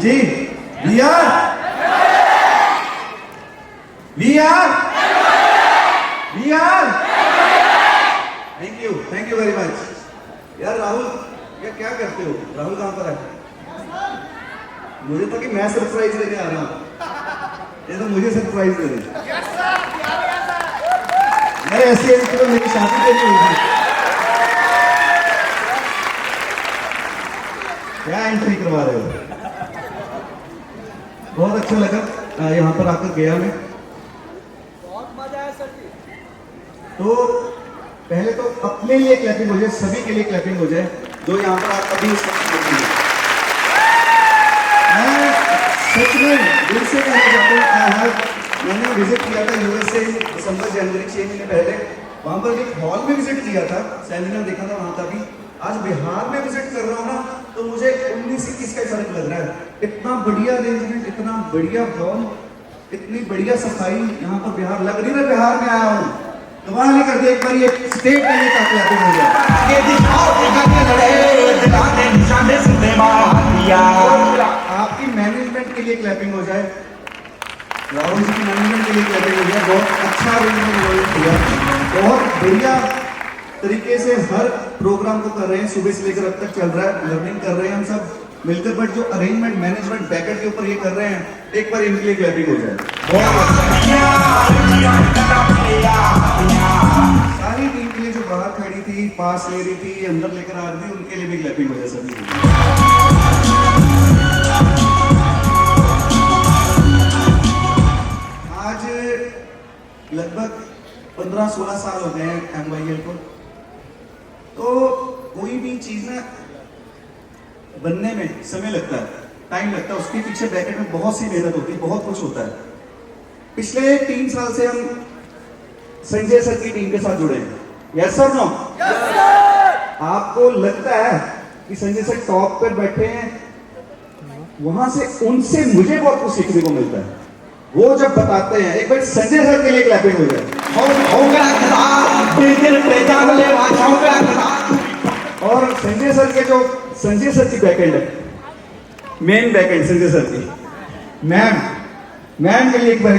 Ji we are thank you very much. यार राहुल क्या करते हो? राहुल कहाँ पर है? मुझे था कि मैं सरप्राइज देने आ रहा हूँ, ये तो मुझे सरप्राइज दे रहे। मैं ऐसी तो मेरी शादी पे नहीं हुई थी। क्या एंट्री करवा रहे हो? बहुत अच्छा लगा यहाँ पर आकर गया मैं। बहुत मजा आया सर जी। तो पहले तो अपने लिए क्लैपिंग हो जाए, सभी के लिए क्लैपिंग हो जाए जो यहाँ पर आप अभी मैं सच में दिल से कहना चाहता हूँ। मैंने विजिट किया था यूएसए दिसंबर जनवरी 6 महीने पहले, वहां पर एक हॉल में विजिट किया था, सेमिनार देखा था वहां का भी। आज बिहार में विजिट कर रहा हूँ ना, तो मुझे 19-21 का फर्क लग रहा है। इतना बढ़िया अरेंजमेंट, इतना बढ़िया हॉल, इतनी बढ़िया सफाई यहाँ पर बिहार लग रही है। बिहार में आया हूँ तो वहां नहीं करते, एक बार ये स्टेट के लिए ताकि हो जाए, आपकी मैनेजमेंट के लिए क्लैपिंग हो जाए, राहुल जी की मैनेजमेंट के लिए क्लैपिंग हो जाए। बहुत अच्छा अरेंजमेंट किया, बहुत बढ़िया तरीके से हर प्रोग्राम को कर रहे हैं, सुबह से लेकर अब तक चल रहा है, लर्निंग कर रहे हैं हम सब मिलकर। बट जो अरेंजमेंट मैनेजमेंट बैकएंड के ऊपर ये कर रहे हैं, एक बार इनके लिए क्लैपिंग हो जाए। सारी टीम के लिए जो बाहर खड़ी थी, पास ले रही थी, अंदर लेकर आ रही थी, उनके लिए भी क्लैपिंग हो जाए सभी। आज लगभग 15-16 साल हो गए हैं MYL को। तो कोई भी चीज ना बनने में समय लगता है, टाइम लगता है, उसके पीछे बैकएंड में बहुत सी मेहनत होती है, बहुत कुछ होता है। पिछले 3 साल से हम संजय सर की टीम के साथ जुड़े हैं। Yes sir no? आपको लगता है कि संजय सर टॉप पर बैठे हैं, वहां से उनसे मुझे बहुत कुछ सीखने को मिलता है। वो जब बताते हैं, एक बार संजय सर के लिए क्लैपिंग हो जाए। और संजय सर के जो संजय सर की बैकएंड है, मेन बैकएंड संजय सर की मैम के लिए एक बार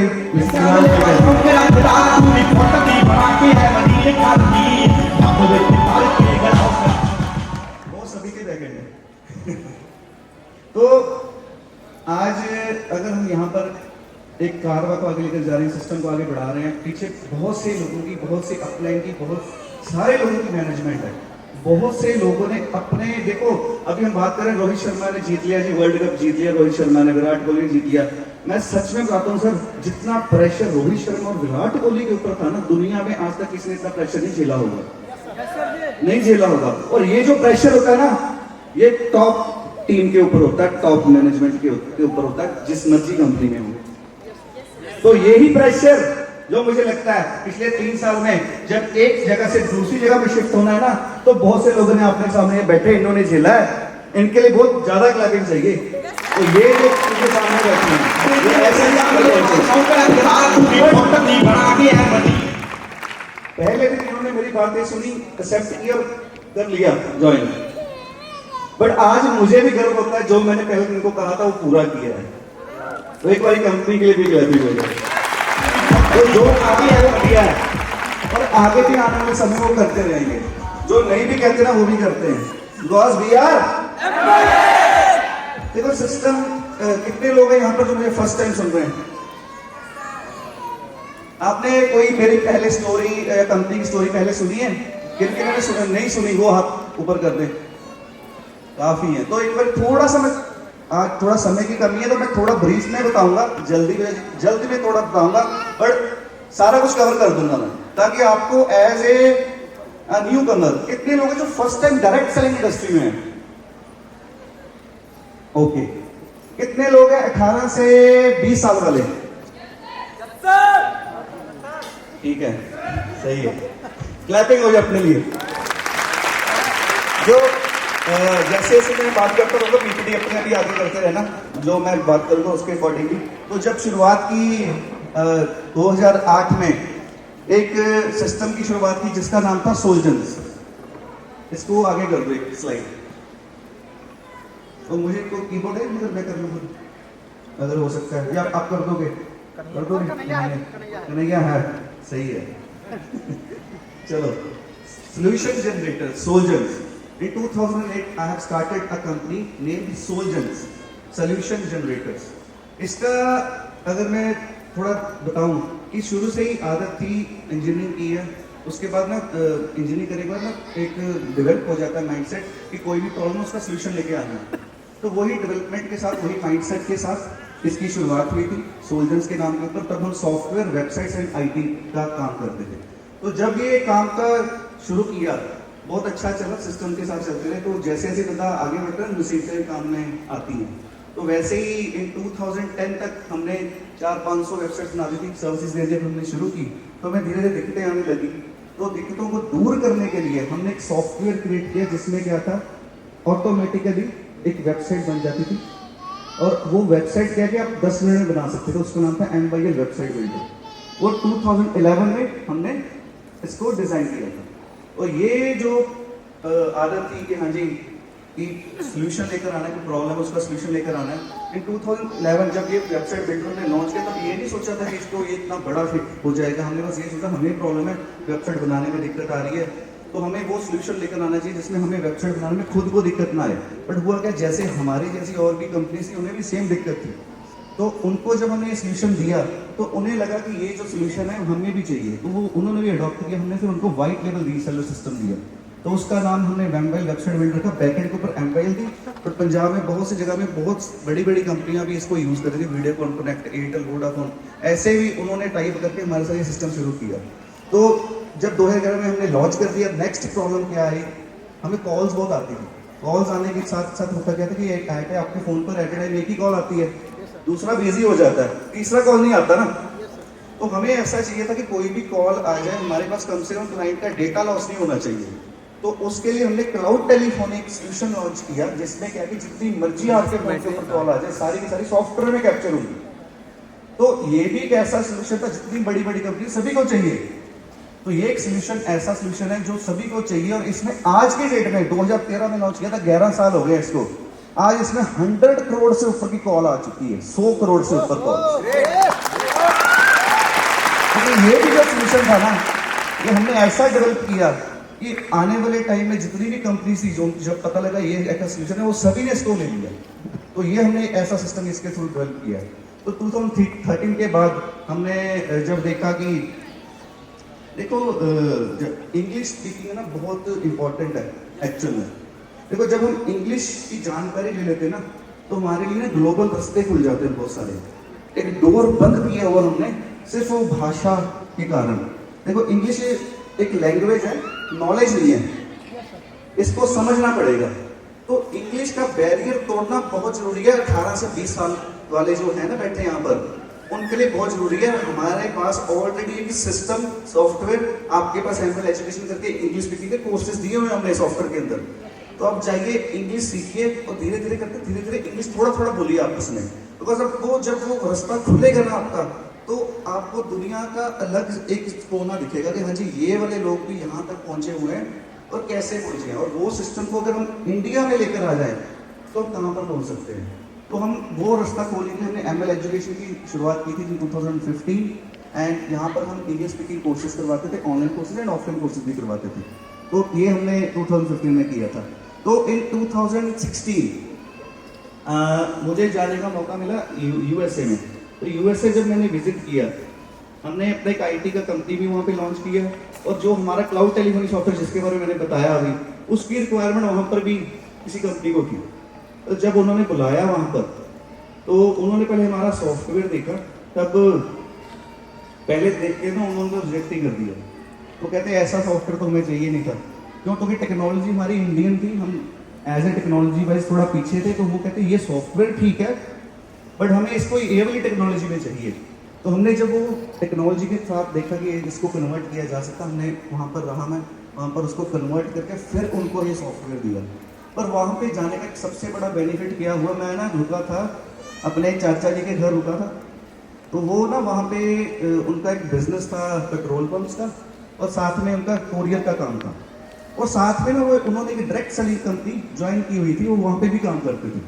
वो सभी के बैकएंड है। तो आज अगर हम यहाँ पर एक कारवा को आगे लेकर जा रहे हैं, सिस्टम को आगे बढ़ा रहे हैं, पीछे बहुत से लोगों की, बहुत से अपलाइन की, बहुत सारे लोगों की मैनेजमेंट है। बहुत से लोगों ने अपने, देखो अभी हम बात करें, रोहित शर्मा ने जीत लिया जी, वर्ल्ड कप जीत लिया रोहित शर्मा ने, विराट कोहली ने जीत लिया। मैं सच में बताता हूँ सर, जितना प्रेशर रोहित शर्मा और विराट कोहली के ऊपर था ना, दुनिया में आज तक किसी ने इतना प्रेशर नहीं झेला होगा, नहीं झेला होगा। और ये जो प्रेशर होता है ना, ये टॉप टीम के ऊपर होता है, टॉप मैनेजमेंट के ऊपर होता है, जिस मर्जी कंपनी में हो। तो यही प्रेशर जो मुझे लगता है पिछले 3 साल में जब एक जगह से दूसरी जगह में शिफ्ट होना है ना, तो बहुत से लोगों ने अपने सामने बैठे, इन्होंने झेला है, इनके लिए बहुत ज्यादा क्लैपिंग चाहिए। तो ये जो इनके सामने बैठे हैं, ये ऐसे पहले दिन इन्होंने मेरी बातें सुनी, एक्सेप्ट किया, कर लिया ज्वाइन। बट आज मुझे भी गर्व होता है, जो मैंने पहले दिन को कहा था वो पूरा किया है। तो एक बार कंपनी के लिए भी क्लैपिंग हो जाए। तो जो आगे है वो किया है, और आगे भी आने वाले समय वो करते रहेंगे। जो नहीं भी कहते ना, वो भी करते हैं। Because we are. देखो सिस्टम, कितने लोग हैं यहाँ पर जो मुझे फर्स्ट टाइम सुन रहे हैं? आपने कोई मेरी पहले स्टोरी, कंपनी की स्टोरी पहले सुनी है? किनके मैंने नहीं सुनी, वो हाथ ऊपर कर दें। काफी है। तो एक बार थोड़ा सा, आज थोड़ा समय की कमी है तो मैं थोड़ा ब्रीफ में बताऊंगा, जल्दी में थोड़ा बताऊंगा, बट सारा कुछ कवर कर दूंगा मैं, ताकि आपको एज ए न्यू कमर, कितने लोग हैं जो first time direct selling industry में हैं? ओके, कितने लोग हैं 18 से 20 साल वाले? ठीक है, सही है, क्लैपिंग हो जाए अपने लिए। जो जैसे जैसे मैं बात करता रहूँगा, पीपीटी अपने भी आगे करते रहना, जो मैं बात करूँगा उसके अकॉर्डिंगली। तो जब शुरुआत की 2008 में एक सिस्टम की शुरुआत की जिसका नाम था सोल्जन्स। इसको आगे कर दो एक स्लाइड। तो मुझे कोई कीबोर्ड है मगर मैं कर लूँ खुद, अगर हो सकता है, या आप कर दोगे? कर दोगे? कन्हैया है, सही है। चलो, solution generator, Solgens. In 2008, I have started a company named Solgens, solution generators. इसका अगर मैं थोड़ा बताऊं कि शुरू से ही आदत थी इंजीनियरिंग की है, उसके बाद ना इंजीनियरिंग करने के बाद ना एक डेवलप हो जाता है माइंडसेट कि कोई भी प्रॉब्लम उसका सोल्यूशन लेके आना है। तो वही डेवलपमेंट के साथ, वही माइंडसेट के साथ इसकी शुरुआत हुई थी सोल्जन्स के नाम के ऊपर। तब हम सॉफ्टवेयर, वेबसाइट्स एंड आईटी का काम करते थे। तो जब ये काम का शुरू किया, बहुत अच्छा चला, सिस्टम के साथ चलते रहे। तो जैसे जैसे बंदा आगे बढ़ता है, मुसीबतें काम में आती हैं। तो वैसे ही इन 2010 तक हमने 400-500 वेबसाइट्स बना दी थी। सर्विसेज देने जब हमने शुरू की तो हमें धीरे धीरे दिक्कतें आने लगी। तो दिक्कतों को दूर करने के लिए हमने एक सॉफ्टवेयर क्रिएट किया जिसमें क्या था, ऑटोमेटिकली एक वेबसाइट बन जाती थी। और वो वेबसाइट क्या कि आप 10 मिनट में बना सकते थे। उसका नाम था MYL वेबसाइट बिल्डर। वो 2011 में हमने इसको डिजाइन किया था। और ये जो आदत थी कि हाँ जी कि सोल्यूशन लेकर आना है, कोई प्रॉब्लम है उसका सोल्यूशन लेकर आना है। इन 2011 जब ये वेबसाइट बिल्डर ने लॉन्च किया, तब ये नहीं सोचा था कि इसको ये इतना बड़ा फिट हो जाएगा। हमने बस ये सोचा हमें प्रॉब्लम है, वेबसाइट बनाने में दिक्कत आ रही है, तो हमें वो सोल्यूशन लेकर आना चाहिए जिसमें हमें वेबसाइट बनाने में खुद को दिक्कत ना आए। बट हुआ क्या, जैसे हमारी जैसी और भी कंपनीज थी, उन्हें भी सेम दिक्कत थी। तो उनको जब हमने ये सोल्यूशन दिया तो उन्हें लगा कि ये जो सोल्यूशन है हमें भी चाहिए, तो वो उन्होंने भी अडॉप्ट किया। हमने फिर उनको वाइट लेवल रीसेलर सिस्टम दिया। तो उसका नाम हमने MYL वेबसाइट बिल्डर का, बैकएंड के ऊपर MYL दी। और पंजाब में बहुत सी जगह में बहुत बड़ी बड़ी कंपनियां भी इसको यूज कर रही थी, वीडियोकॉन, कनेक्ट, एयरटेल, वोडाफोन, ऐसे भी उन्होंने टाइप करके हमारे साथ ये सिस्टम शुरू किया। तो जब 2011 में हमने लॉन्च कर दिया, नेक्स्ट प्रॉब्लम क्या आई, हमें कॉल्स बहुत आती थी। कॉल्स आने के साथ साथ होता क्या था कि एक आपके फोन पर एट ए टाइम एक ही कॉल आती है, दूसरा बिजी हो जाता है, तीसरा कॉल नहीं आता ना। तो हमें ऐसा चाहिए था कि कोई भी कॉल आ जाए हमारे पास, कम से कम क्लाइंट का डेटा लॉस नहीं होना चाहिए। तो उसके लिए हमने क्लाउड टेलीफोनिक सोल्यूशन लॉन्च किया, जिसमें क्या है कि जितनी मर्जी आपके फोन के ऊपर कॉल आ जाए, सारी की सारी सॉफ्टवेयर में कैप्चर होगी। तो ये भी एक ऐसा सोल्यूशन था जितनी बड़ी बड़ी कंपनी सभी को चाहिए। तो ये एक सोल्यूशन, ऐसा सोल्यूशन है जो सभी को चाहिए। और इसमें आज के डेट में 2013 में लॉन्च किया था, 11 साल हो गए इसको। आज इसमें 100 करोड़ से ऊपर की कॉल आ चुकी है, 100 करोड़ से ऊपर कॉल। तो ये भी जो सोल्यूशन था ना, ये हमने ऐसा डेवलप किया कि आने वाले टाइम में जितनी भी कंपनी थी, जो जब पता लगा ये ऐसा सोल्यूशन है, वो सभी ने इसको ले लिया। तो ये हमने ऐसा सिस्टम इसके थ्रू डेवलप किया। तो 2013 के बाद हमने जब देखा कि देखो इंग्लिश स्पीकिंग है ना, बहुत इंपॉर्टेंट है एक्चुअल में। देखो जब हम इंग्लिश की जानकारी ले लेते हैं ना, तो हमारे लिए ना ग्लोबल रास्ते खुल जाते हैं बहुत सारे। एक डोर बंद किया हुआ हमने सिर्फ वो भाषा के कारण। देखो इंग्लिश एक लैंग्वेज है, नॉलेज नहीं है, इसको समझना पड़ेगा। तो इंग्लिश का बैरियर तोड़ना बहुत जरूरी है। 18 से 20 साल वाले जो है ना बैठे यहाँ पर, उनके लिए बहुत जरूरी है। हमारे पास ऑलरेडी एक सिस्टम, सॉफ्टवेयर, आपके पास MYL एजुकेशन करके इंग्लिश स्पीकिंग के कोर्सेज दिए हुए हमने सॉफ्टवेयर के अंदर। तो आप जाइए, इंग्लिश सीखिए और धीरे धीरे करके धीरे धीरे इंग्लिश थोड़ा थोड़ा बोलिए आपस में। बिकॉज आपको जब वो रास्ता खुलेगा ना आपका, तो आपको दुनिया का अलग एक कोना दिखेगा कि हाँ जी ये वाले लोग भी यहाँ तक पहुंचे हुए हैं और कैसे पहुंचे हैं। और वो सिस्टम को अगर हम इंडिया में लेकर आ जाए तो हम कहाँ पर पहुंच सकते हैं। तो हम वो रास्ता खोलेंगे। हमने MYL एजुकेशन की शुरुआत की थी 2015 एंड यहाँ पर हम इंग्लिश स्पीकिंग कोर्सेज करवाते थे, online courses and offline courses भी करवाते थे। तो ये हमने 2015 में किया था। तो इन 2016 मुझे जाने का मौका मिला USA में। तो USA जब मैंने विजिट किया, हमने अपना एक IT का कंपनी भी वहाँ पे लॉन्च किया। और जो हमारा क्लाउड टेलीफोनी सॉफ्टवेयर जिसके बारे में मैंने बताया अभी, उसकी रिक्वायरमेंट वहाँ पर भी किसी कंपनी को थी। तो जब उन्होंने बुलाया वहाँ पर, तो उन्होंने पहले हमारा सॉफ्टवेयर देखा। तब पहले देख के ना उन्होंने रिजेक्ट ही कर दिया। तो कहते हैं ऐसा सॉफ्टवेयर तो हमें चाहिए नहीं था। क्यों? क्योंकि टेक्नोलॉजी हमारी इंडियन थी, हम एज ए टेक्नोलॉजी वाइज थोड़ा पीछे थे। तो वो कहते ये सॉफ्टवेयर ठीक है, बट हमें इसको ये वाली टेक्नोलॉजी में चाहिए। तो हमने जब वो टेक्नोलॉजी के साथ देखा कि इसको कन्वर्ट किया जा सकता, हमने वहाँ पर रहा, मैं वहाँ पर उसको कन्वर्ट करके फिर उनको ये सॉफ्टवेयर दिया। पर वहाँ पे जाने का एक सबसे बड़ा बेनिफिट क्या हुआ, मैं ना रुका था अपने चाचा जी के घर रुका था। तो वो ना वहाँ पे उनका एक बिजनेस था पेट्रोल पंप्स का, और साथ में उनका कोरियर का काम था। और साथ में ना वो उन्होंने एक डायरेक्ट सेलिंग कंपनी ज्वाइन की हुई थी, वो वहाँ पे भी काम करते थे।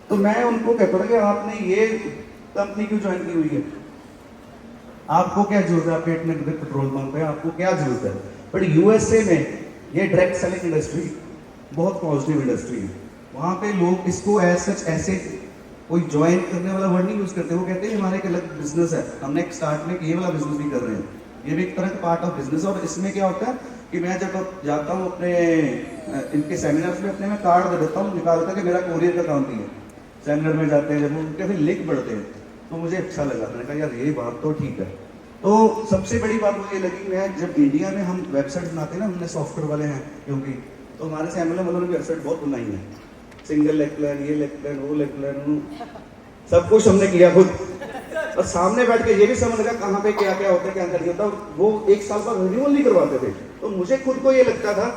तो मैं उनको कहता था कि आपने ये कंपनी क्यों ज्वाइन की हुई है, आपको क्या जरूरत है, आपके इतने बड़े पेट्रोल पंप है, आपको क्या जरूरत है। बट यूएसए में ये डायरेक्ट सेलिंग इंडस्ट्री बहुत पॉजिटिव इंडस्ट्री है। वहाँ पे लोग इसको एज सच ऐसे कोई ज्वाइन करने वाला वर्ड नहीं यूज करते, वो कहते हैं हमारे एक अलग बिजनेस है, हमने एक स्टार्ट में ये वाला बिजनेस भी कर रहे हैं, ये भी एक तरह का पार्ट ऑफ बिजनेस। और इसमें क्या होता है कि मैं जब जाता हूँ अपने इनके सेमिनार्स में, अपने में कार्ड दे देता हूँ निकाल कर कि मेरा कोरियर का काम भी है। सेमिनार में जाते हैं जब वो उनके फिर लिंक बढ़ते हैं तो मुझे अच्छा लगा, मैंने कहा यार ये बात तो ठीक है। तो सबसे बड़ी बात मुझे ये लगी, मैं जब इंडिया में हम वेबसाइट बनाते हैं ना, हमने सॉफ्टवेयर वाले हैं क्योंकि, तो हमारे से एमएलए वालों ने वेबसाइट बहुत बनाई है, सिंगल लेग प्लान, ये लेग प्लान, वो लेग प्लान, सब कुछ हमने किया खुद। और सामने बैठ के ये भी समझ लगा कहाँ पे क्या क्या होता है, क्या नहीं होता। वो एक साल बाद रिन्यूअल नहीं करवाते थे, तो मुझे खुद को ये लगता था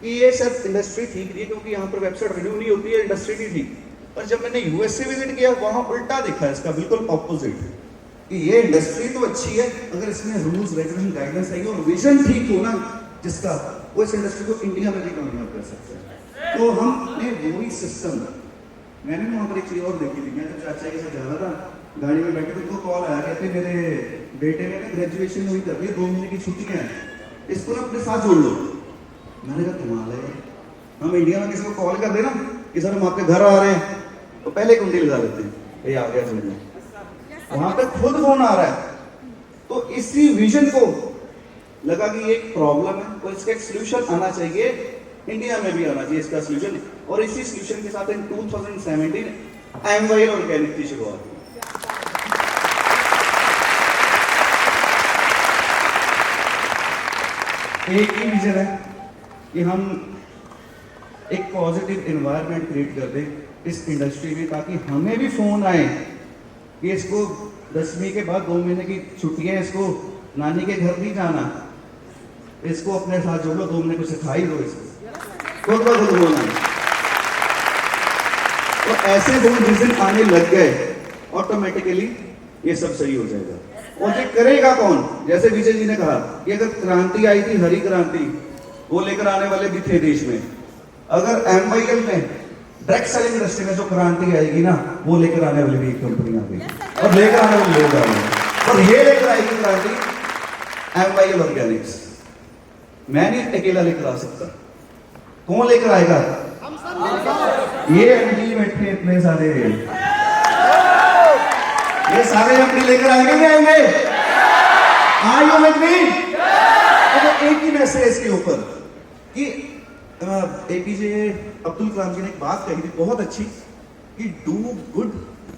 कि ये शायद इंडस्ट्री ठीक नहीं है, क्योंकि यहाँ पर वेबसाइट रिन्यू नहीं होती है, इंडस्ट्री नहीं ठीक। पर जब मैंने यूएसए विजिट किया, वहां उल्टा देखा इसका, बिल्कुल ऑपोजिट, कि ये इंडस्ट्री तो अच्छी है, अगर इसमें रूल्स रेगुलेशन गाइडेंस आएगी और विजन ठीक हो ना जिसका, वो इस इंडस्ट्री को इंडिया में भी कामयाब कर सकते हैं। तो हमने वही सिस्टम, मैंने वहां पर एक चीज और देखी थी, मैं जब चाचा के साथ जा रहा था गाड़ी में बैठे, तो उनको कॉल आया, कहते मेरे बेटे ने ग्रेजुएशन हुई कर दी, 2 महीने की छुट्टियां हैं, इसको ना अपने साथ जोड़ लो। मैंने कहा कमाल है, हम इंडिया में किसी को कॉल कर देना कि सर हम आपके घर आ रहे हैं, तो पहले कुंडी लगा देते हैं, ये आ गया समझ में, वहां पे खुद फोन आ रहा है। तो इसी विजन को लगा कि एक प्रॉब्लम है और इसका एक सोल्यूशन आना चाहिए, इंडिया में भी आना चाहिए इसका सोल्यूशन। और इसी सोल्यूशन के साथ इन 2017 एमवाई ऑर्गेनिक की शुरुआत हुई। एक ही विजन है कि हम एक पॉजिटिव एनवायरनमेंट क्रिएट कर दें इस इंडस्ट्री में, ताकि हमें भी फोन आए कि इसको 10वीं के बाद 2 महीने की छुट्टियां, इसको नानी के घर नहीं जाना, इसको अपने साथ जोड़ लो, 2 महीने को सिखाई दो इसको, खुद ब खुद बोलना। तो ऐसे दो रीजन आने लग गए, ऑटोमेटिकली ये सब सही हो जाएगा। और ये करेगा कौन, जैसे विजय जी ने कहा कि अगर क्रांति आई थी, हरी क्रांति, वो लेकर आने वाले भी थे देश में। अगर एमवाईएल में डायरेक्ट सेलिंग इंडस्ट्री में जो क्रांति आएगी ना, वो लेकर आने वाली भी कंपनी आ गई और लेकर आने वाले लोग आ गए, और ये लेकर आएगी क्रांति एमवाईएल ऑर्गेनिक्स। मैं नहीं अकेला लेकर आ सकता, कौन लेकर आएगा? ये एमडी बैठे इतने सारे, ये सारे एमडी लेकर आएंगे, नहीं आएंगे? आयो में एक ही मैसेज इसके ऊपर कि एपीजे अब्दुल कलाम जी ने एक बात कही थी बहुत अच्छी, कि do good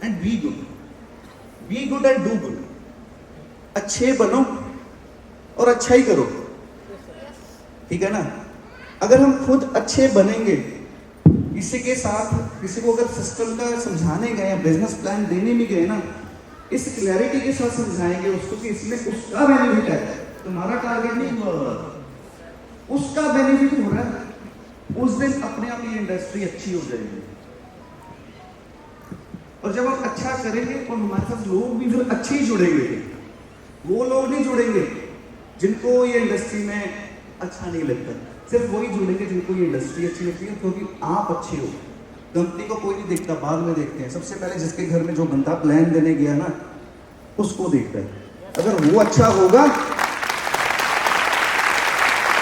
and be good, be good and do good, अच्छे बनो और अच्छा ही करो, ठीक है ना। अगर हम खुद अच्छे बनेंगे, किसी के साथ किसी को अगर सिस्टम का समझाने गए, बिजनेस प्लान देने भी गए ना, इस क्लैरिटी के साथ समझाएंगे उसको कि इसमें उसका बेनिफिट है, तुम्हारा टारगेट नहीं हुआ, उसका बेनिफिट हो रहा है, उस दिन अपने आप ये इंडस्ट्री अच्छी हो जाएगी। और जब हम अच्छा करेंगे और हमारे साथ लोग भी फिर अच्छे ही जुड़ेंगे, वो लोग नहीं जुड़ेंगे जिनको ये इंडस्ट्री में अच्छा नहीं लगता, सिर्फ वही जुड़ेंगे जिनको ये इंडस्ट्री अच्छी लगती है, क्योंकि आप अच्छे हो। कंपनी को कोई नहीं देखता, बाद में देखते हैं, सबसे पहले जिसके घर में जो बंदा प्लान देने गया ना, उसको देखता है। अगर वो अच्छा होगा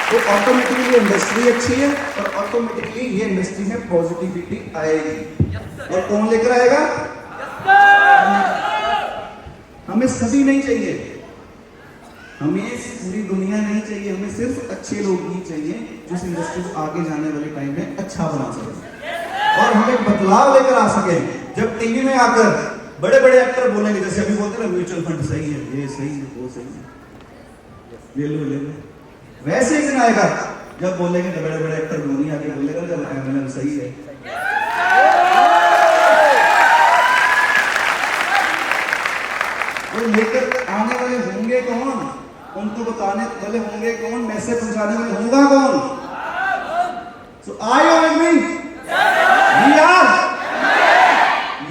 तो ऑटोमेटिकली ये इंडस्ट्री अच्छी है और ऑटोमेटिकली ये इंडस्ट्री में पॉजिटिविटी आएगी। और कौन लेकर आएगा? हमें सभी नहीं चाहिए, हमें पूरी दुनिया नहीं चाहिए, हमें सिर्फ अच्छे लोग ही चाहिए जो इस इंडस्ट्री को आगे जाने वाले टाइम में अच्छा बना सके और हमें बदलाव लेकर आ सके। जब टीवी में आकर बड़े बड़े एक्टर बोलेंगे, जैसे अभी बोलते हैं ना म्यूचुअल फंड सही है, ये सही है, वो सही है, ले लो, वैसे ही दिन आएगा जब बोलेंगे, तो बड़े बड़े एक्टर धोनी आके बोलेगा जब एमएलएम सही है। तो लेकर आने वाले होंगे कौन, उनको बताने वाले होंगे कौन, मैसेज पहुंचाने वाले होगा कौन? सो आयो विद मी, वी आर।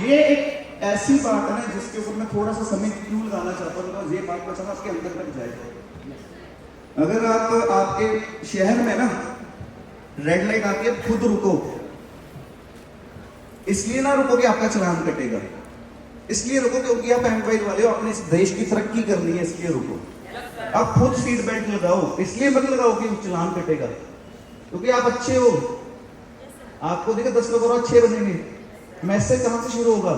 ये एक ऐसी बात है जिसके ऊपर मैं थोड़ा सा समय क्यों लगाना चाहता हूँ, ये बात बचाना आपके अंदर तक जाए। अगर आप आपके शहर में ना रेड लाइट आती है, खुद रुको, इसलिए ना रुको कि आपका चालान कटेगा, इसलिए रुको क्योंकि आप एम्प्लॉय वाले हो, अपने इस देश की तरक्की करनी है, इसलिए रुको। आप खुद सीट बेल्ट लगाओ, इसलिए मत लगाओ कि चालान कटेगा, क्योंकि आप अच्छे हो। आपको देखो 10 लोग और अच्छे बनेंगे। मैसेज कहां से शुरू होगा?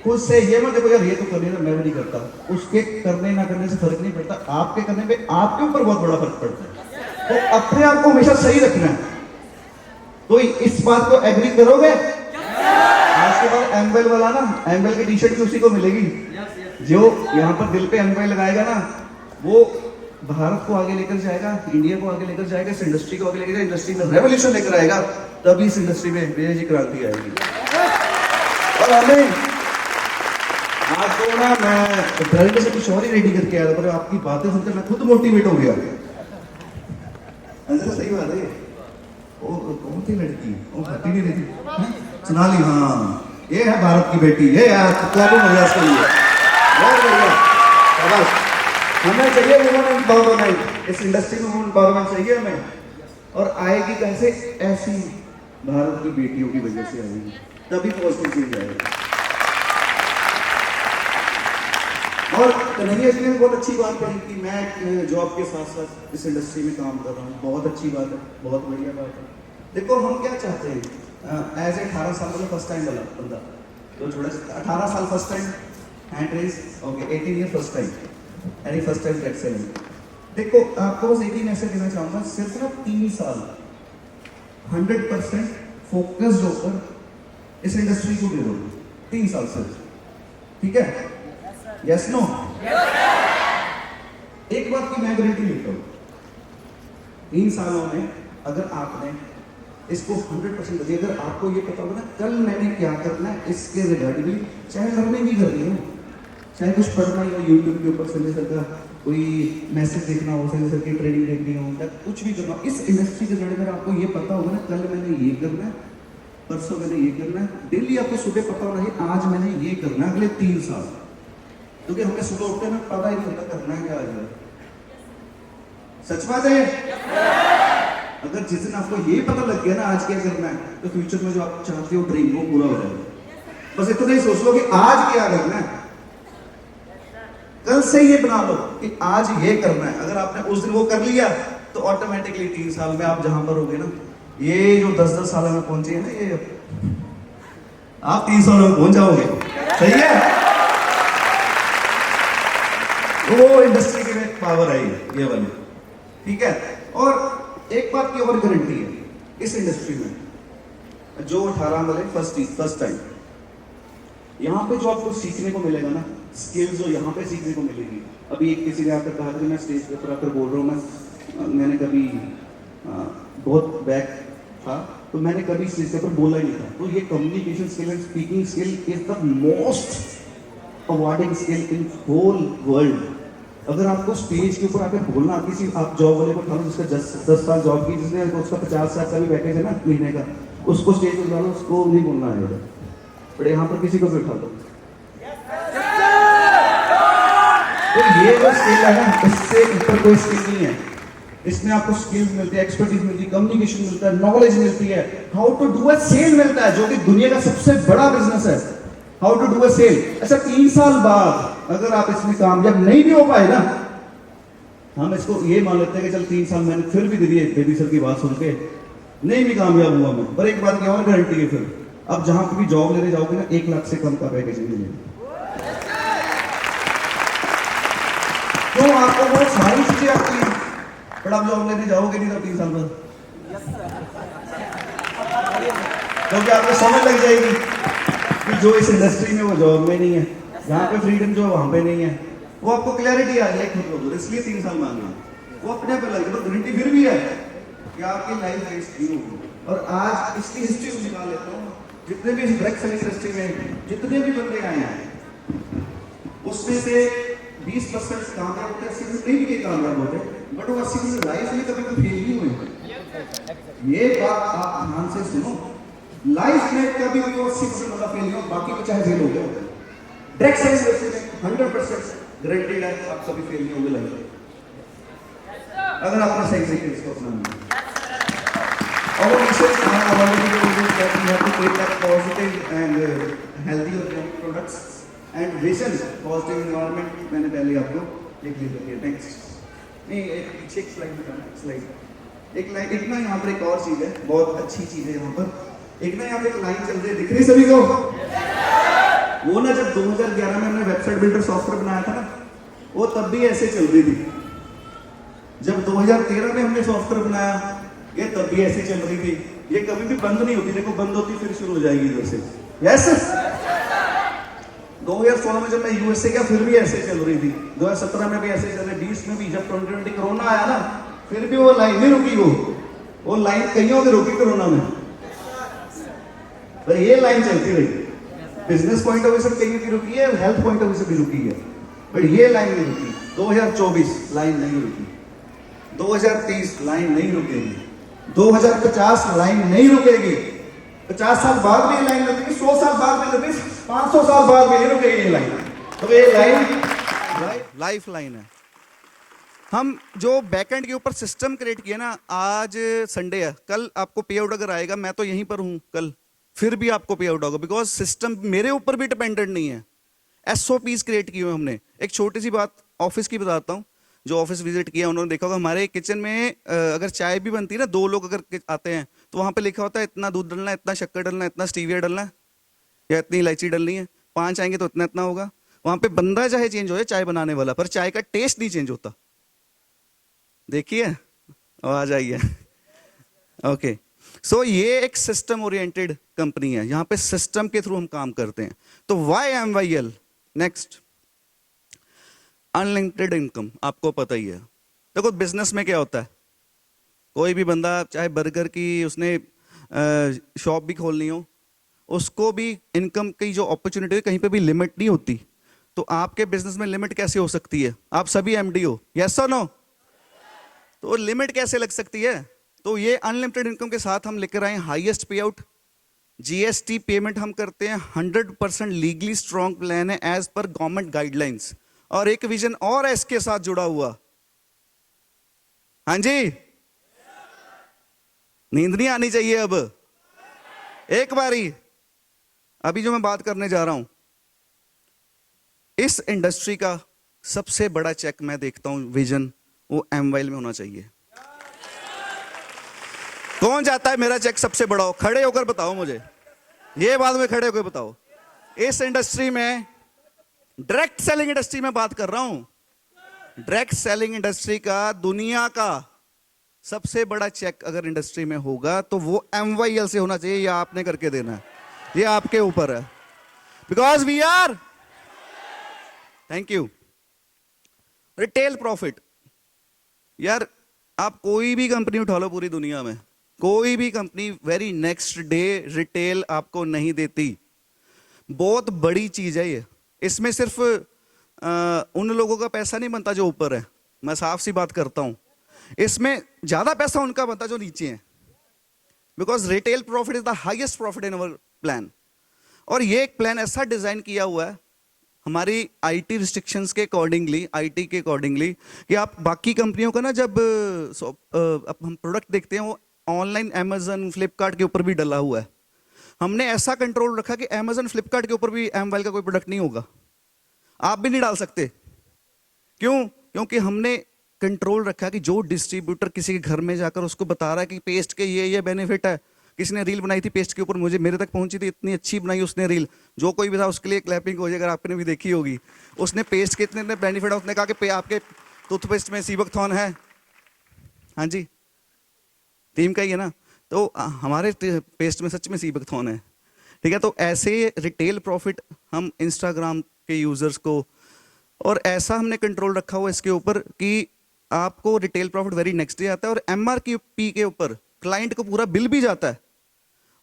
खुद से। ये मत देखो यार ये तो करने ना, मैं भी नहीं करता, उसके करने ना करने से फर्क नहीं पड़ता, आपके करने पे आपके ऊपर बहुत बड़ा फर्क पड़ता है। तो अपने आप को हमेशा सही रखना है। तो इस बात को एग्री करोगे? आज के बाद एम्बेल वाला ना, एम्बेल की टी शर्ट भी उसी को मिलेगी जो यहाँ पर दिल पे एम्बेल लगाएगा ना, वो भारत को आगे लेकर जाएगा, इंडिया को आगे लेकर जाएगा, इस इंडस्ट्री को आगे लेकर जाएगा, इंडस्ट्री में रेवोल्यूशन लेकर आएगा, तभी इस इंडस्ट्री में बेहद क्रांति आएगी। और हमें आज तो ना, मैं ड्राइवर से कुछ और ही रेडी करके आया था, पर आपकी बातें सुनकर मैं खुद मोटिवेट हो गया। ऐसा सही बात है। वो कौन थी लड़की? वो हटी नहीं रही थी, सोनाली। हाँ, ये है भारत की बेटी, ये यार क्लाबों मजा के लिए बहुत बढ़िया। शाबाश। हमें चाहिए वुमेन एम्पावरमेंट, इस इंडस्ट्री में वुमेन एम्पावरमेंट चाहिए हमें। और आएगी कैसे? ऐसी भारत की बेटियों की वजह से आएगी, तभी पॉजिटिव चेंज आएगा। और कन्हैया जी ने बहुत अच्छी बात कही कि मैं जॉब के साथ साथ इस इंडस्ट्री में काम कर रहा हूँ। बहुत अच्छी बात है, बहुत बढ़िया बात है। देखो हम क्या चाहते हैं, एज ए 18 साल वाला फर्स्ट टाइम वाला बंदा, तो थोड़ा 18 साल first time, hand raise, okay, 18 year first time, यानी फर्स्ट टाइम गेट सेलिंग। देखो आपको बस एक ही मैसेज देना चाहूंगा, सिर्फ ना 3 साल 100% फोकस्ड होकर इस इंडस्ट्री को दे दो। 3 साल सिर्फ, ठीक है? Yes no? एक बात की मैं गारंटी लेता हूं, 3 सालों में अगर आपने इसको 100% दिया, अगर आपको ये पता होगा ना कल मैंने क्या करना है, इसके रिगार्डिंगली, चाहे लर्निंग ही करनी हो, चाहे कुछ पढ़ना ही हो, यूट्यूब के ऊपर संजय सर का कोई मैसेज देखना हो, संजय सर की ट्रेनिंग देखनी हो, या कुछ भी करना हो, इस इंडस्ट्री के रिगार्डिंग अगर आपको ये पता होगा ना कल मैंने ये करना है, परसों मैंने ये करना है, डेली आपको सुबह पता होना है आज मैंने ये करना है अगले 3 साल। क्योंकि हमें सुबह उठते ना पता ही नहीं होता करना है क्या आज। सच बात है। अगर जिस दिन आपको ये पता लग गया ना आज क्या करना है, तो फ्यूचर में जो आप चाहते हो ड्रीम वो पूरा हो जाएगा। बस इतना ही सोच लो कि आज क्या करना है, कल से ये बना लो कि आज ये करना है। अगर आपने उस दिन वो कर लिया तो ऑटोमेटिकली 3 साल में आप जहां पर होगे ना, ये जो 10-10 साल में पहुंचे हैं ना, ये आप 3 साल में पहुंच जाओगे। सही है? वो इंडस्ट्री की में पावर आई है ये वाली, ठीक है? और एक बात की और गारंटी है इस इंडस्ट्री में, जो 18 वाले फर्स्ट टाइम यहाँ पे जो आपको सीखने को मिलेगा ना, स्किल्स जो यहाँ पे सीखने को मिलेगी। अभी एक किसी ने आकर कहा कि मैं स्टेज पे पर आकर बोल रहा हूँ, मैंने कभी बहुत बैक था, तो मैंने कभी स्टेज पे पर बोला ही नहीं था। तो ये communication skill and speaking skill is the most awarding skill in whole world. अगर आपको स्टेज के ऊपर आकर बोलना, किसी आप जॉब वाले को उठा लो जिसका 10 साल जॉब की, जिसने उसका 50 साल का भी पैकेज है ना महीने का, उसको स्टेज पर उठा लो, उसको नहीं बोलना आएगा। बट यहाँ पर किसी को भी उठा लो, तो ये जो स्किल है ना, इससे ऊपर कोई स्किल नहीं है। इसमें आपको स्किल्स मिलती है, एक्सपर्टीज मिलती है, कम्युनिकेशन मिलता है, नॉलेज मिलती है, how to do a sale मिलता है, जो कि दुनिया का सबसे बड़ा बिजनेस है, how to do a sale. अच्छा 3 साल बाद अगर आप इसमें कामयाब नहीं भी हो पाए ना, हम इसको ये मान लेते हैं कि चल 3 साल मैंने फिर भी दे दिए बेबी सर की बात सुन के, नहीं भी कामयाब हुआ मैं, पर एक बात की और गारंटी है, फिर अब जहां पे भी जॉब लेने जाओगे ना 1 लाख से कम का पैकेज नहीं मिलेगा। क्यों? आपको बहुत सारी चीजें आती हैं, बट आप जॉब लेने जाओगे नहीं तो 3 साल बाद, क्योंकि आपको समझ लग जाएगी कि जो इस इंडस्ट्री में वो जॉब में नहीं है, जहाँ पे फ्रीडम जो वहाँ पे नहीं है, वो आपको क्लैरिटी आ जाए खुद लोग, इसलिए 3 साल मांग रहे हैं। वो अपने पे लगे, तो गारंटी फिर भी है कि आपकी लाइफ वेस्ट नहीं होगी। और आज इसकी हिस्ट्री को निकाल लेता हूँ, जितने भी इस ड्रग्स इंडस्ट्री में जितने भी बंदे आए हैं, उसमें से 20% कामयाब होते हैं, 80% नहीं भी कामयाब होते, बट वो 80% लाइफ में कभी फेल नहीं हुए। ये बात आप ध्यान से सुनो, लाइफ में कभी भी 80% बंदा फेल नहीं हो, बाकी को चाहे फेल हो गया होता है। ड्रग्स इंडस्ट्री में 100% गारंटीड है आप कभी फेल नहीं होंगे लाइफ में, अगर आपने सही तरीके से इसको अपनाना। our mission are already told us that we have to take up positive and healthy organic products and vision positive environment. मैंने पहले आपको लिख लिया। नेक्स्ट नहीं, एक पीछे एक स्लाइड दिखाना, स्लाइड एक लाइन, एक ना यहाँ पर एक और चीज़ है, बहुत अच्छी चीज़ है यहाँ पर। एक ना यहाँ पे एक लाइन चल रही है, दिख रही सभी को? वो ना जब 2011 में हमने वेबसाइट बिल्डर सॉफ्टवेयर बनाया था ना, वो तब भी ऐसे चल रही थी। जब 2013 में हमने सॉफ्टवेयर बनाया, ये तब भी ऐसे चल रही थी। ये कभी भी बंद नहीं होती, देखो बंद होती फिर शुरू हो जाएगी इधर से। यस 2016 में जब मैं यूएसए गया फिर भी ऐसे चल रही थी, 2017 में भी ऐसे चल रही, 20 में भी, जब 2020 कोरोना आया ना फिर भी वो लाइन नहीं रुकी। वो लाइन कईयों की रुकी कोरोना में, पर ये लाइन चलती रही। बिजनेस पॉइंट ऑफ व्यू से कहीं की रुकी है, हेल्थ पॉइंट ऑफ व्यू से भी रुकी है, बट ये लाइन नहीं रुकी। 2024 लाइन नहीं रुकी, 2030 लाइन नहीं रुकेगी, 2050 लाइन नहीं रुकेगी, 50 साल बाद भी ये लाइन रुकेगी, 100 साल बाद भी रुकेगी, 500 साल बाद भी नहीं रुकेगी ये लाइन। तो ये लाइन लाइफ लाइन है। हम जो बैकएंड के ऊपर सिस्टम क्रिएट किया ना, आज संडे है, कल आपको पे आउट अगर आएगा, मैं तो यहीं पर हूं कल, फिर भी आपको पे आउट होगा, बिकॉज सिस्टम मेरे ऊपर भी डिपेंडेंट नहीं है। एसओपीज क्रिएट किए हुए हमने। एक छोटी सी बात ऑफिस की बताता हूँ, जो ऑफिस विजिट किया उन्होंने देखा होगा, हमारे किचन में अगर चाय भी बनती है ना, 2 लोग अगर आते हैं तो वहां पे लिखा होता है इतना दूध डालना है, इतना शक्कर डालना है, इतना स्टीविया डालना है, या इतनी इलायची डालनी है, 5 आएंगे तो इतना इतना होगा। वहां पे बंदा चाहे चेंज हो जाए चाय बनाने वाला, पर चाय का टेस्ट नहीं चेंज होता। देखिए आवाज आई है। ओके, सो ये एक सिस्टम ओरिएंटेड कंपनी है, यहां पे सिस्टम के थ्रू हम काम करते हैं। तो YMYL, नेक्स्ट, अनलिमिटेड इनकम, आपको पता ही है। देखो बिजनेस में क्या होता है, कोई भी बंदा चाहे बर्गर की उसने शॉप भी खोलनी हो, उसको भी इनकम की जो अपॉर्चुनिटी है कहीं पे भी लिमिट नहीं होती। तो आपके बिजनेस में लिमिट कैसे हो सकती है? आप सभी MD हो, यस और नो? तो लिमिट कैसे लग सकती है? तो ये अनलिमिटेड इनकम के साथ हम लेकर आए हाईएस्ट पे आउट, GST पेमेंट हम करते हैं, 100% लीगली स्ट्रॉन्ग प्लान है एज पर गवर्नमेंट गाइडलाइंस, और एक विजन और है इसके साथ जुड़ा हुआ। हाँ जी, नींद नहीं आनी चाहिए अब, एक बारी। अभी जो मैं बात करने जा रहा हूं, इस इंडस्ट्री का सबसे बड़ा चेक मैं देखता हूं विजन, वो MYL में होना चाहिए। कौन चाहता है मेरा चेक सबसे बड़ा हो? खड़े होकर बताओ मुझे, ये बाद में खड़े होकर बताओ। इस इंडस्ट्री में, डायरेक्ट सेलिंग इंडस्ट्री में बात कर रहा हूं, डायरेक्ट सेलिंग इंडस्ट्री का दुनिया का सबसे बड़ा चेक अगर इंडस्ट्री में होगा तो वो MYL से होना चाहिए, या आपने करके देना है, ये आपके ऊपर है। Because we are, thank you, retail profit. यार आप कोई भी कंपनी उठा लो पूरी दुनिया में, कोई भी company very next day retail आपको नहीं देती। बहुत बड़ी चीज है ये। इसमें सिर्फ उन लोगों का पैसा नहीं बनता जो ऊपर है, मैं साफ सी बात करता हूं, इसमें ज्यादा पैसा उनका बनता जो नीचे है, because retail profit is the highest profit in our plan. और ये एक प्लान ऐसा डिजाइन किया हुआ है हमारी IT रिस्ट्रिक्शंस के अकॉर्डिंगली, IT के अकॉर्डिंगली, कि आप बाकी कंपनियों का ना जब हम प्रोडक्ट देखते हैं वो ऑनलाइन Amazon फ्लिपकार्ट के ऊपर भी डला हुआ है, हमने ऐसा कंट्रोल रखा कि Amazon फ्लिपकार्ट के ऊपर भी MYL का कोई प्रोडक्ट नहीं होगा, आप भी नहीं डाल सकते। क्यों? क्योंकि हमने कंट्रोल रखा कि जो डिस्ट्रीब्यूटर किसी के घर में जाकर उसको बता रहा है कि पेस्ट के ये बेनिफिट है, किसी ने रील बनाई थी पेस्ट के ऊपर, मेरे तक पहुंची थी, इतनी अच्छी बनाई उसने रील, जो कोई भी था उसके लिए क्लैपिंग हो जाए, अगर आपने भी देखी होगी। उसने पेस्ट के इतने बेनिफिट है, उसने कहा कि आपके टूथपेस्ट में सीबकथॉर्न है, हाँ जी टीम का ही है ना, तो हमारे पेस्ट में सच में सीबकथॉर्न है, ठीक है। तो ऐसे रिटेल प्रॉफिट हम इंस्टाग्राम के यूजर्स को, और ऐसा हमने कंट्रोल रखा हुआ इसके ऊपर कि आपको retail profit very next day आता है, और MRP के ऊपर क्लाइंट को पूरा बिल भी जाता है,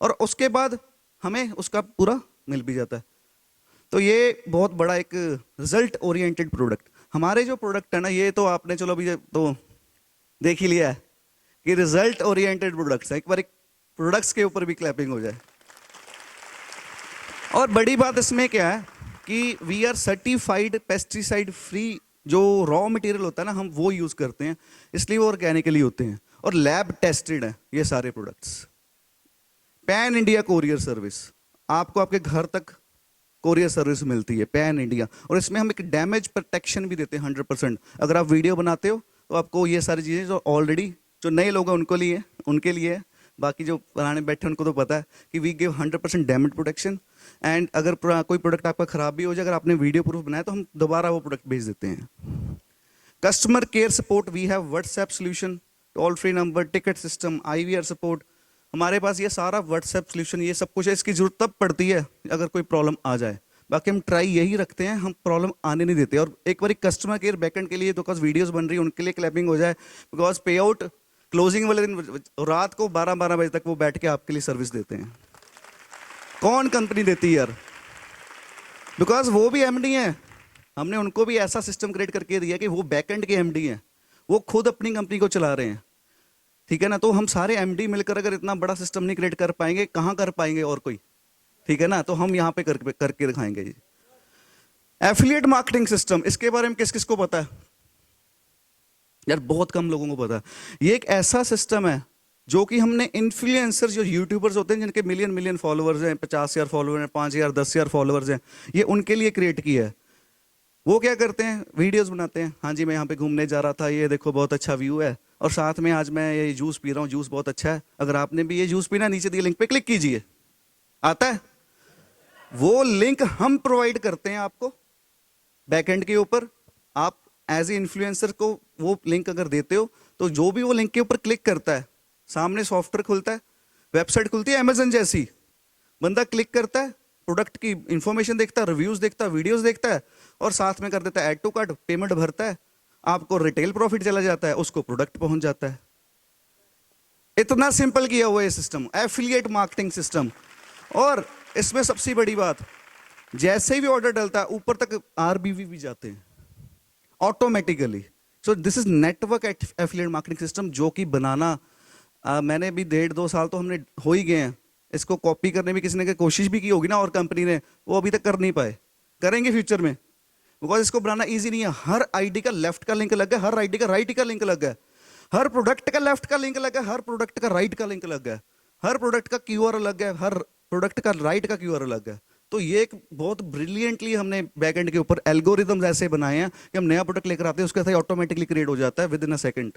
और उसके बाद हमें उसका पूरा मिल भी जाता है। तो ये बहुत बड़ा एक रिजल्ट ओरिएंटेड प्रोडक्ट। हमारे जो प्रोडक्ट है ना, ये तो आपने चलो अभी तो देख ही लिया है कि रिजल्ट ओरिएंटेड प्रोडक्ट्स है। एक बार एक प्रोडक्ट्स के ऊपर भी क्लैपिंग हो जाए। और बड़ी बात इसमें क्या है कि we are certified pesticide free, जो रॉ मटेरियल होता है ना हम वो यूज करते हैं, इसलिए वो ऑर्गेनिकली होते हैं। और लैब टेस्टेड हैं ये सारे products. Pan India courier service, आपको आपके घर तक कोरियर सर्विस मिलती है पैन इंडिया। और इसमें हम एक डैमेज प्रोटेक्शन भी देते हैं 100%। अगर आप वीडियो बनाते हो तो आपको ये सारी चीज़ें जो ऑलरेडी जो नए लोग हैं उनके लिए है, बाकी जो पुराने बैठे उनको तो पता है कि we give 100% damage protection. And अगर कोई प्रोडक्ट आपका खराब भी हो जाए, अगर आपने वीडियो प्रूफ बनाया तो हम दोबारा वो प्रोडक्ट भेज देते हैं। Customer care support, we have WhatsApp solution, toll free number, ticket system, IVR support. हमारे पास ये सारा व्हाट्सएप सोल्यूशन ये सब कुछ है। इसकी जरूरत तब पड़ती है अगर कोई प्रॉब्लम आ जाए, बाकी हम ट्राई यही रखते हैं, हम प्रॉब्लम आने नहीं देते। और एक बार कस्टमर केयर बैकएंड के लिए तो बिकॉज वीडियोस बन रही है उनके लिए क्लैपिंग हो जाए, बिकॉज पे आउट क्लोजिंग वाले दिन रात को 12-12 बजे तक वो बैठ के आपके लिए सर्विस देते हैं। कौन कंपनी देती है यार? बिकॉज वो भी MD है, हमने उनको भी ऐसा सिस्टम क्रिएट करके दिया कि वो बैकएंड के MD हैं, वो खुद अपनी कंपनी को चला रहे हैं, ठीक है ना। तो हम सारे MD मिलकर अगर इतना बड़ा सिस्टम नहीं क्रिएट कर पाएंगे, कहाँ कर पाएंगे और कोई, ठीक है ना। तो हम यहाँ पे करके दिखाएंगे जी। एफिलिएट मार्केटिंग सिस्टम, इसके बारे में किस किस को पता है यार? बहुत कम लोगों को पता है। ये एक ऐसा सिस्टम है जो कि हमने इन्फ्लुएंसर जो यूट्यूबर्स होते हैं जिनके मिलियन फॉलोअर्स हैं, 50,000 फॉलोअर हैं, 5,000 10,000 फॉलोअर्स हैं, ये उनके लिए क्रिएट किया है। वो क्या करते हैं? वीडियोस बनाते हैं, हाँ जी मैं यहाँ पे घूमने जा रहा था, ये देखो बहुत अच्छा व्यू है, और साथ में आज मैं ये जूस पी रहा हूँ, जूस बहुत अच्छा है, अगर आपने भी ये जूस पीना नीचे दिए लिंक पे क्लिक कीजिए। आता है? वो लिंक हम प्रोवाइड करते हैं आपको बैकएंड के ऊपर। आप एज ए इन्फ्लुएंसर को वो लिंक अगर देते हो तो जो भी वो लिंक के ऊपर क्लिक करता है, सामने सॉफ्टवेयर खुलता है, वेबसाइट खुलती है अमेजन जैसी, बंदा क्लिक करता है, प्रोडक्ट की इंफॉर्मेशन देखता है, रिव्यूज देखता है, वीडियोस देखता है, और साथ में कर देता है ऐड टू कार्ट, पेमेंट भरता है, आपको रिटेल प्रॉफिट चला जाता है, उसको प्रोडक्ट पहुंच जाता है। इतना सिंपल किया हुआ है सिस्टम, एफिलिएट मार्केटिंग सिस्टम। और इसमें सबसे बड़ी बात, जैसे ही भी ऑर्डर डलता है ऊपर तक RBV भी जाते हैं automatically. So this is network affiliate marketing system, जो कि बनाना मैंने भी 1.5-2 साल तो हमने हो ही गए हैं। इसको कॉपी करने में किसी ने कोशिश भी की होगी ना, और कंपनी ने, वो अभी तक कर नहीं पाए, करेंगे फ्यूचर में, बिकॉज इसको बनाना इजी नहीं है। हर आईडी का लेफ्ट का लिंक लग गया, हर आईडी का राइट का लिंक लग गया, हर प्रोडक्ट का लेफ्ट का लिंक लग गया, हर प्रोडक्ट का राइट का लिंक लग गया, हर प्रोडक्ट का QR लग गया, हर प्रोडक्ट का राइट का QR लग गया। तो ये एक बहुत ब्रिलियंटली हमने बैकएंड के ऊपर एल्गोरिदम्स ऐसे बनाए हैं कि हम नया प्रोडक्ट लेकर आते हैं, उसके साथ ऑटोमेटिकली क्रिएट हो जाता है within a second,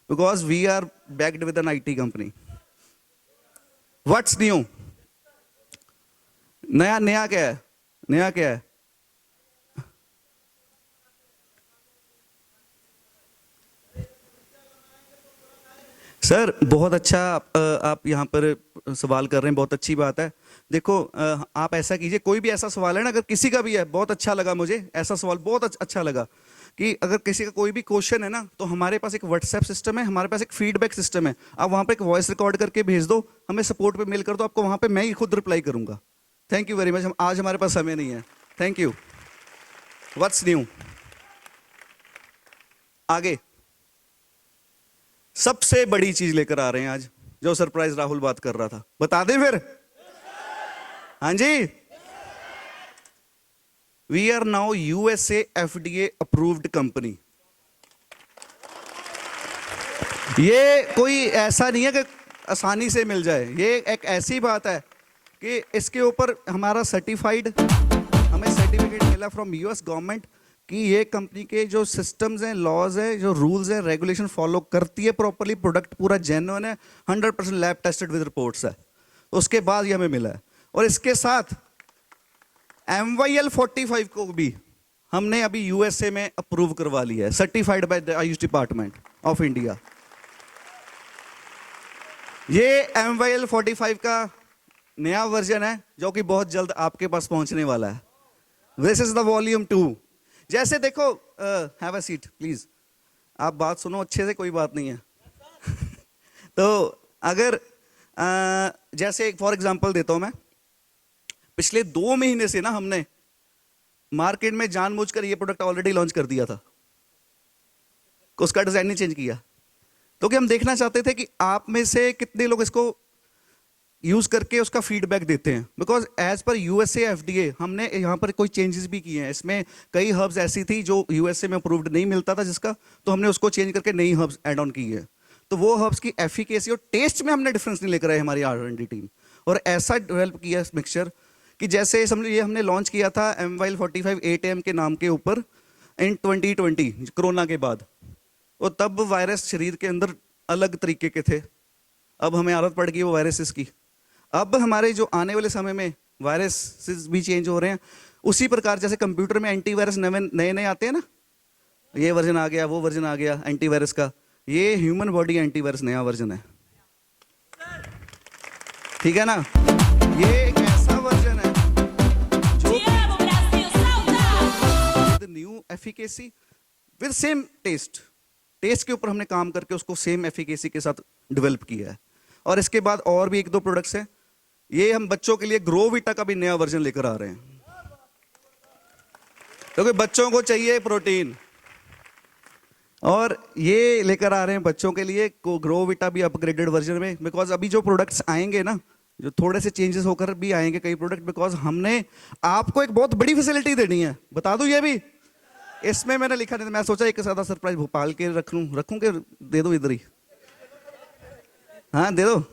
because we are backed with an IT company. What's new? नया क्या है? नया क्या है? सर बहुत अच्छा आप यहाँ पर सवाल कर रहे हैं, बहुत अच्छी बात है। देखो आप ऐसा कीजिए, कोई भी ऐसा सवाल है ना, अगर किसी का भी है, बहुत अच्छा लगा मुझे ऐसा सवाल, बहुत अच्छा लगा कि अगर किसी का कोई भी क्वेश्चन है ना, तो हमारे पास एक व्हाट्सएप सिस्टम है, हमारे पास एक फीडबैक सिस्टम है। आप वहाँ पे एक वॉइस रिकॉर्ड करके भेज दो, हमें सपोर्ट पे मेल कर दो, आपको वहाँ पे मैं ही खुद रिप्लाई करूंगा। Thank you very much. आज हमारे पास समय नहीं है। Thank you. What's new? आगे सबसे बड़ी चीज लेकर आ रहे हैं आज, जो सरप्राइज राहुल बात कर रहा था, बता दें फिर? हाँ जी, we are now USA FDA approved company. ये कोई ऐसा नहीं है कि आसानी से मिल जाए, ये एक ऐसी बात है कि इसके ऊपर हमारा सर्टिफाइड, हमें सर्टिफिकेट मिला फ्रॉम US गवर्नमेंट कि ये कंपनी के जो सिस्टम्स हैं, लॉज है, जो रूल्स हैं, रेगुलेशन फॉलो करती है प्रॉपरली, प्रोडक्ट पूरा जेन्युइन है, 100% लैब टेस्टेड विद रिपोर्ट्स है। उसके बाद ये हमें मिला है। और इसके साथ MYL 45 को भी हमने अभी USA में अप्रूव करवा लिया है, certified by the Ayush department of India. ये MYL 45 का नया वर्जन है जो कि बहुत जल्द आपके पास पहुंचने वाला है। This is the volume 2। जैसे देखो, हैव अ सीट प्लीज, आप बात सुनो अच्छे से, कोई बात नहीं है। तो अगर जैसे फॉर एग्जांपल देता हूं मैं, पिछले 2 महीने से ना हमने मार्केट में जानबूझकर ये प्रोडक्ट ऑलरेडी लॉन्च कर दिया था, उसका डिजाइन नहीं चेंज किया, तो कि हम देखना चाहते थे कि आप में से कितने लोग इसको यूज करके उसका फीडबैक देते हैं। Because as per USA FDA हमने यहाँ पर कोई चेंजेस भी किए हैं। इसमें कई हर्ब्स ऐसी थी जो USA में अप्रूव्ड नहीं मिलता था जिसका, तो हमने उसको चेंज करके नई हर्ब्स ऐड ऑन की है। तो वो हर्ब्स की एफिकेसी और टेस्ट में हमने डिफरेंस नहीं लेकर आए हमारी R&D टीम, और ऐसा डेवलप किया मिक्सचर कि जैसे समझो ये हमने लॉन्च किया था MYL 45 8M के नाम के ऊपर इन 2020 कोरोना के बाद। और तब वायरस शरीर के अंदर अलग तरीके के थे, अब हमें आदत पड़ गई वो वायरसेस की। अब हमारे जो आने वाले समय में वायरसेस भी चेंज हो रहे हैं, उसी प्रकार जैसे कंप्यूटर में एंटीवायरस नए नए आते हैं ना, ये वर्जन आ गया, वो वर्जन आ गया एंटीवायरस का, ये ह्यूमन बॉडी एंटीवायरस नया वर्जन है, ठीक है ना। ये एक ऐसा वर्जन है जो with new efficacy with same test, test के ऊपर हमने काम करके उसको सेम एफिकेसी के साथ डेवलप किया है। और इसके बाद और भी एक दो प्रोडक्ट्स हैं, ये हम बच्चों के लिए ग्रोविटा का भी नया वर्जन लेकर आ रहे हैं, क्योंकि बच्चों को चाहिए प्रोटीन, और ये लेकर आ रहे हैं बच्चों के लिए को ग्रोविटा भी अपग्रेडेड वर्जन में। बिकॉज अभी जो प्रोडक्ट्स आएंगे ना, जो थोड़े से चेंजेस होकर भी आएंगे कई प्रोडक्ट, बिकॉज हमने आपको एक बहुत बड़ी फैसिलिटी देनी है, बता दूं ये भी इसमें मैंने लिखा नहीं था, मैं सोचा एक सादा सरप्राइज भोपाल के रखूं के दे दो इधर ही, हाँ दे दो।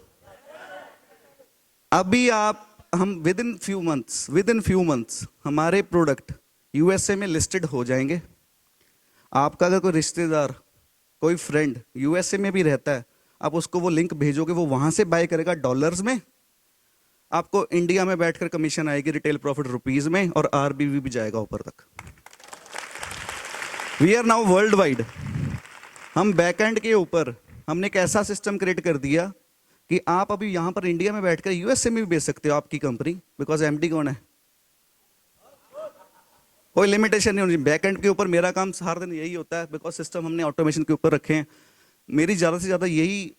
अभी आप हम विद इन फ्यू मंथ्स हमारे प्रोडक्ट USA में लिस्टेड हो जाएंगे। आपका अगर कोई रिश्तेदार कोई फ्रेंड USA में भी रहता है, आप उसको वो लिंक भेजोगे, वो वहां से बाय करेगा डॉलर्स में, आपको इंडिया में बैठकर कमीशन आएगी रिटेल प्रॉफिट रुपीज में, और RBV भी जाएगा ऊपर तक। We are now world wide. हम बैकएंड के ऊपर हमने एक ऐसा सिस्टम क्रिएट कर दिया कि आप अभी यहां पर इंडिया में बैठकर USA में भी बेच सकते हो आपकी कंपनी, बिकॉज MD कौन है, कोई लिमिटेशन नहीं होनी। बैकएंड के ऊपर मेरा काम हर दिन यही होता है, बिकॉज सिस्टम हमने ऑटोमेशन के ऊपर रखे हैं। मेरी ज़्यादा से ज़्यादा यही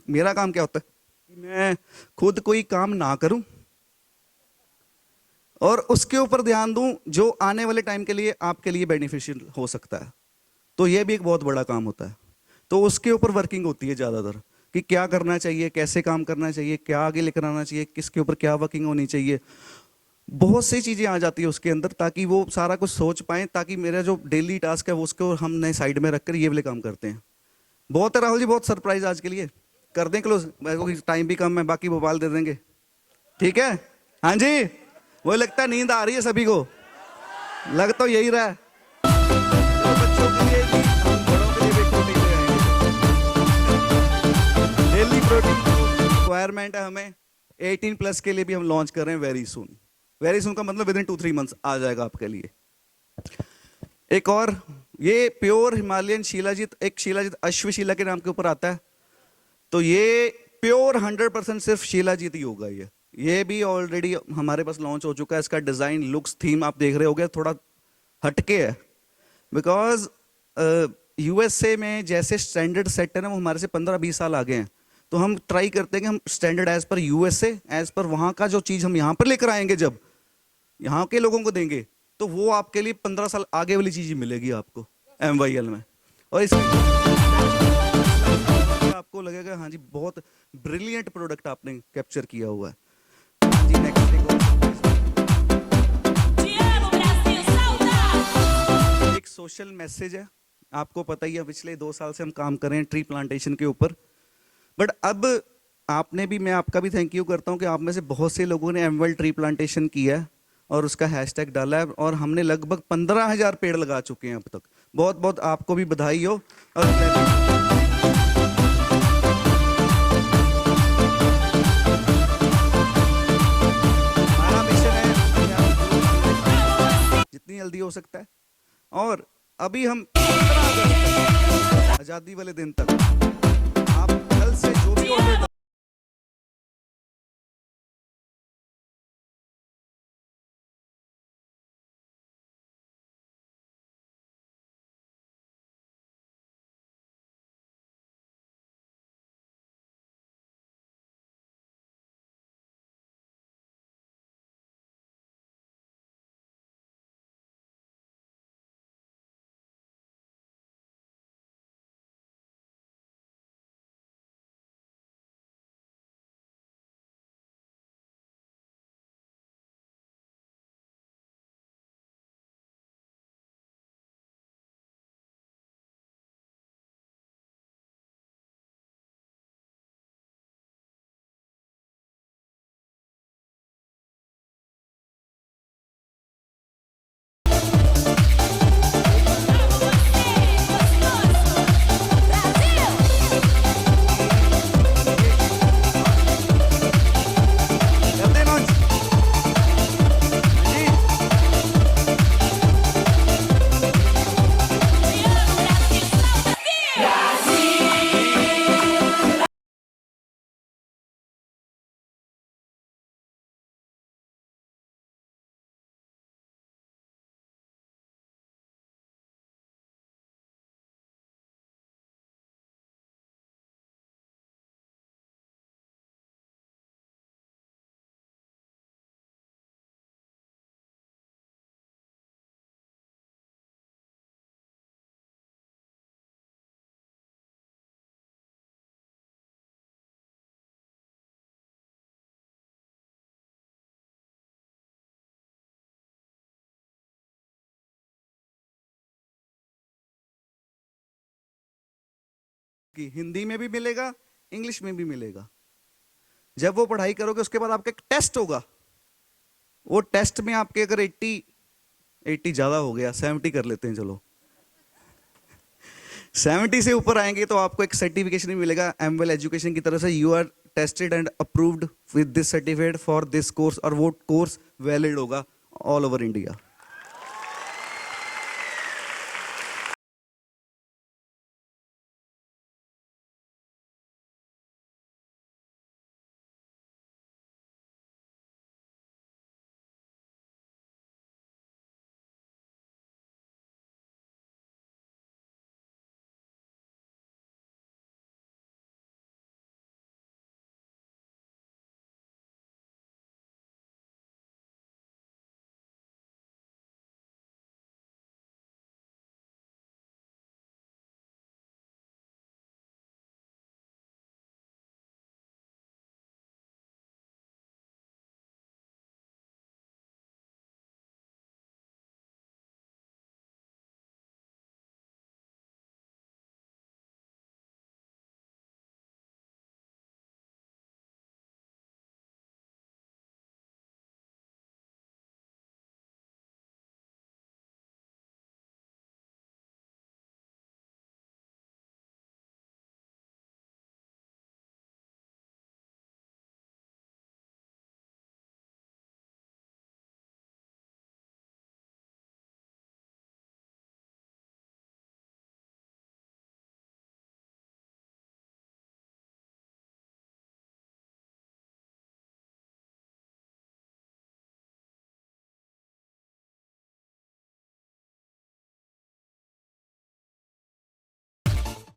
मेरा काम क्या होता है कि मैं खुद कोई काम ना करूं और उसके ऊपर ध्यान दूं जो आने वाले टाइम के लिए आपके लिए बेनिफिशियल हो सकता है। तो ये भी एक बहुत बड़ा काम होता है, तो उसके ऊपर वर्किंग होती है ज़्यादातर कि क्या करना चाहिए, कैसे काम करना चाहिए, क्या आगे लेकर आना चाहिए, किसके ऊपर क्या वर्किंग होनी चाहिए, बहुत सी चीज़ें आ जाती है उसके अंदर, ताकि वो सारा कुछ सोच पाएं, ताकि मेरा जो डेली टास्क है वो उसको हम नए साइड में रखकर ये वाले काम करते हैं। बहुत है राहुल जी, बहुत सरप्राइज आज के लिए कर दें क्लोज, टाइम भी कम है, बाकी भोपाल दे देंगे, ठीक है। हाँ जी, वो लगता है नींद आ रही है सभी को, लग तो यही रहा है। तो बच्चों के लिए भी हम बड़ों के लिए भी प्रोटीन ले आएंगे, डेली प्रोटीन रिक्वायरमेंट है हमें। 18+ के लिए भी हम लॉन्च कर रहे हैं वेरी सून। वेरी सून का मतलब विद इन 2-3 मंथ्स आ जाएगा आपके लिए। एक और ये प्योर हिमालयन शिलाजीत, एक शिलाजीत अश्वशिला के नाम के ऊपर आता है, तो ये प्योर 100% सिर्फ शिलाजीत ही होगा। ये भी ऑलरेडी हमारे पास लॉन्च हो चुका है। इसका डिजाइन, लुक्स, थीम आप देख रहे होगे थोड़ा हटके है, बिकॉज USA में जैसे स्टैंडर्ड सेट है ना, वो हमारे से 15-20 साल आगे हैं। तो हम ट्राई करते हैं कि हम standard as per USA, as per वहां का जो चीज हम यहाँ पर लेकर आएंगे, जब यहाँ के लोगों को देंगे, तो वो आपके लिए 15 साल आगे वाली चीज मिलेगी आपको MYL में। और इसमें आपको लगेगा हाँ जी बहुत ब्रिलियंट प्रोडक्ट आपने कैप्चर किया हुआ है। हाँ जी, नेक्स्ट एक सोशल मैसेज है, आपको पता ही है पिछले 2 साल से हम काम कर रहे हैं ट्री प्लांटेशन के ऊपर, बट अब आपने भी, मैं आपका भी थैंक यू करता हूं कि आप में से बहुत से लोगों ने MYL ट्री प्लांटेशन किया है और उसका हैशटैग डाला है, और हमने लगभग 15,000 पेड़ लगा चुके हैं अब तक। बहुत बहुत आपको भी बधाई हो। और हमारा मिशन है जितनी जल्दी हो सकता है, और अभी हम 15 अगस्त तक, आजादी वाले दिन तक, आप कल से जो भी ऑर्डर कि हिंदी में भी मिलेगा, इंग्लिश में भी मिलेगा। जब वो पढ़ाई करोगे उसके बाद आपका एक टेस्ट होगा। वो टेस्ट में आपके अगर 80 ज्यादा हो गया, 70 कर लेते हैं चलो, 70 से ऊपर आएंगे तो आपको एक सर्टिफिकेशन भी मिलेगा एमवेल एजुकेशन की तरफ से, you are tested and approved with this certificate for this course, और वो कोर्स वैलिड होगा ऑल ओवर इंडिया।